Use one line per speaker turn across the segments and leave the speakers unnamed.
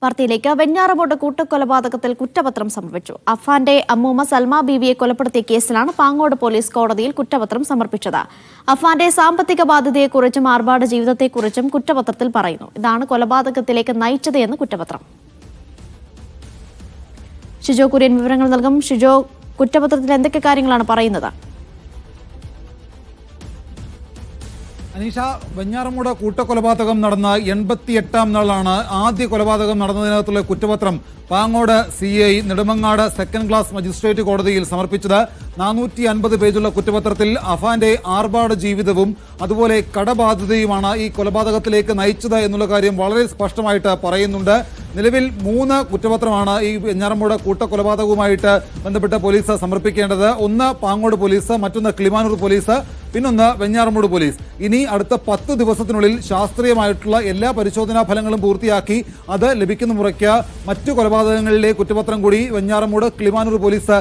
വാർത്തയിലേക്ക്. വെഞ്ഞാറമൂട് കൂട്ടക്കൊലപാതകത്തിൽ കുറ്റപത്രം സമർപ്പിച്ചു. അഫാന്റെ അമ്മൂമ്മ സൽമ ബീവിയെ കൊലപ്പെടുത്തിയ കേസിലാണ് പാങ്ങോട് പോലീസ് കോടതിയിൽ കുറ്റപത്രം സമർപ്പിച്ചത്. അഫാന്റെ സാമ്പത്തിക ബാധ്യതയെക്കുറിച്ചും ആർഭാട ജീവിതത്തെക്കുറിച്ചും കുറ്റപത്രത്തിൽ പറയുന്നു. ഇതാണ് കൊലപാതകത്തിലേക്ക് നയിച്ചത് എന്ന് കുറ്റപത്രം. ഷിജോ കുര്യൻ വിവരങ്ങൾ നൽകും. ഷിജോ, കുറ്റപത്രത്തിൽ എന്തൊക്കെ കാര്യങ്ങളാണ് പറയുന്നത്?
അനീഷ, വെഞ്ഞാറമൂട് കൂട്ടക്കൊലപാതകം നടന്ന 88ാം നാളാണ് ആദ്യ കൊലപാതകം നടന്നതിനകത്തുള്ള കുറ്റപത്രം Pangode CI Nedumangad second class magistrate കോടതിയിൽ സമർപ്പിച്ചത്. 450 പേജുള്ള കുറ്റപത്രത്തിൽ അഫാന്റെ ആർഭാട ജീവിതവും അതുപോലെ കടബാധ്യതയുമാണ് ഈ കൊലപാതകത്തിലേക്ക് നയിച്ചത് എന്നുള്ള കാര്യം വളരെ സ്പഷ്ടമായിട്ട് പറയുന്നുണ്ട്. നിലവിൽ 3 കുറ്റപത്രമാണ് ഈ വെഞ്ഞാറമൂട് കൂട്ടക്കൊലപാതകവുമായിട്ട് ബന്ധപ്പെട്ട് പോലീസ് സമർപ്പിക്കേണ്ടത്. ഒന്ന് പാങ്ങോട് പോലീസ്, മറ്റൊന്ന് കിളിമാനൂർ പോലീസ്, പിന്നൊന്ന് വെഞ്ഞാറമൂട് പോലീസ്. ഇനി അടുത്ത 10 ദിവസത്തിനുള്ളിൽ ശാസ്ത്രീയമായിട്ടുള്ള എല്ലാ പരിശോധനാ ഫലങ്ങളും പൂർത്തിയാക്കി അത് ലഭിക്കുന്ന മുറയ്ക്ക് മറ്റു കൊലപാതകങ്ങളിലെ കുറ്റപത്രം കൂടി വെഞ്ഞാറമൂട് കിളിമാനൂർ പോലീസ്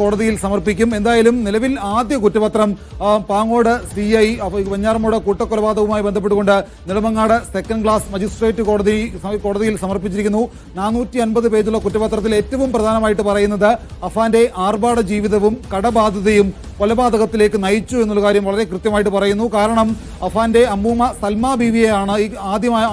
കോടതിയിൽ സമർപ്പിക്കും. എന്തായാലും നിലവിൽ ആദ്യ കുറ്റപത്രം പാങ്ങോട് CI വെഞ്ഞാറമൂട് കൂട്ടക്കൊലപാതകവുമായി ബന്ധപ്പെട്ടുകൊണ്ട് നെടുമങ്ങാട് സെക്കൻഡ് ക്ലാസ് മജിസ്ട്രേറ്റ് കോടതിയിൽ സമർപ്പിച്ചിരിക്കുന്നു. 450 പേജുള്ള കുറ്റപത്രത്തിൽ ഏറ്റവും പ്രധാനമായിട്ട് പറയുന്നത് അഫാന്റെ ആർഭാട ജീവിതവും കടബാധ്യതയും കൊലപാതകത്തിലേക്ക് നയിച്ചു എന്നുള്ള കാര്യം വളരെ കൃത്യമായിട്ട് പറയുന്നു. കാരണം അഫാന്റെ അമ്മൂമ്മ സൽമ ബീവിയെയാണ്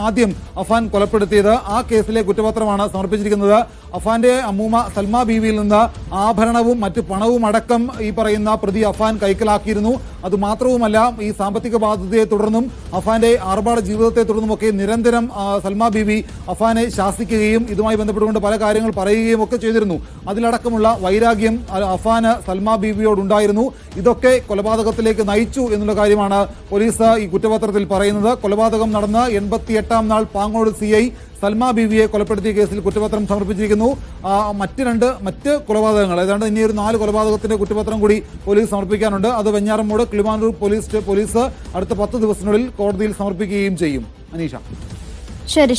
ആദ്യം അഫാൻ കൊലപ്പെടുത്തിയത്. ആ കേസിലെ കുറ്റപത്രമാണ് സമർപ്പിച്ചിരിക്കുന്നത്. അഫാന്റെ അമ്മൂമ്മ സൽമ ബീവിയിൽ നിന്ന് ആഭരണവും മറ്റ് പണവും അടക്കം ഈ പറയുന്ന പ്രതി അഫാൻ കൈക്കലാക്കിയിരുന്നു. അതുമാത്രവുമല്ല, ഈ സാമ്പത്തിക ബാധ്യതയെ തുടർന്നും അഫാന്റെ ആർഭാട ജീവിതത്തെ തുടർന്നുമൊക്കെ നിരന്തരം സൽമ ബീവി അഫാനെ ശാസിക്കുകയും ഇതുമായി ബന്ധപ്പെട്ടുകൊണ്ട് പല കാര്യങ്ങൾ പറയുകയും ഒക്കെ ചെയ്തിരുന്നു. അതിലടക്കമുള്ള വൈരാഗ്യം അഫാന് സൽമ ബീവിയോടുണ്ടായിരുന്നു. ഇതൊക്കെ കൊലപാതകത്തിലേക്ക് നയിച്ചു എന്നുള്ള കാര്യമാണ് പോലീസ് ഈ കുറ്റപത്രത്തിൽ പറയുന്നത്. കൊലപാതകം നടന്ന് 88ാം നാൾ പാങ്ങോട് CI സൽമ ബീവിയെ കൊലപ്പെടുത്തിയ കേസിൽ കുറ്റപത്രം സമർപ്പിച്ചിരിക്കുന്നു. മറ്റ് കൊലപാതകങ്ങൾ ഏതാണ്ട് ഇനി ഒരു 4 കൊലപാതകത്തിന്റെ കുറ്റപത്രം കൂടി പോലീസ് സമർപ്പിക്കാനുണ്ട്. അത് വെഞ്ഞാറമൂട് കിളിമാനൂർ പോലീസ് അടുത്ത 10 ദിവസത്തിനുള്ളിൽ കോടതിയിൽ സമർപ്പിക്കുകയും ചെയ്യും. അനീഷ.
ശരി.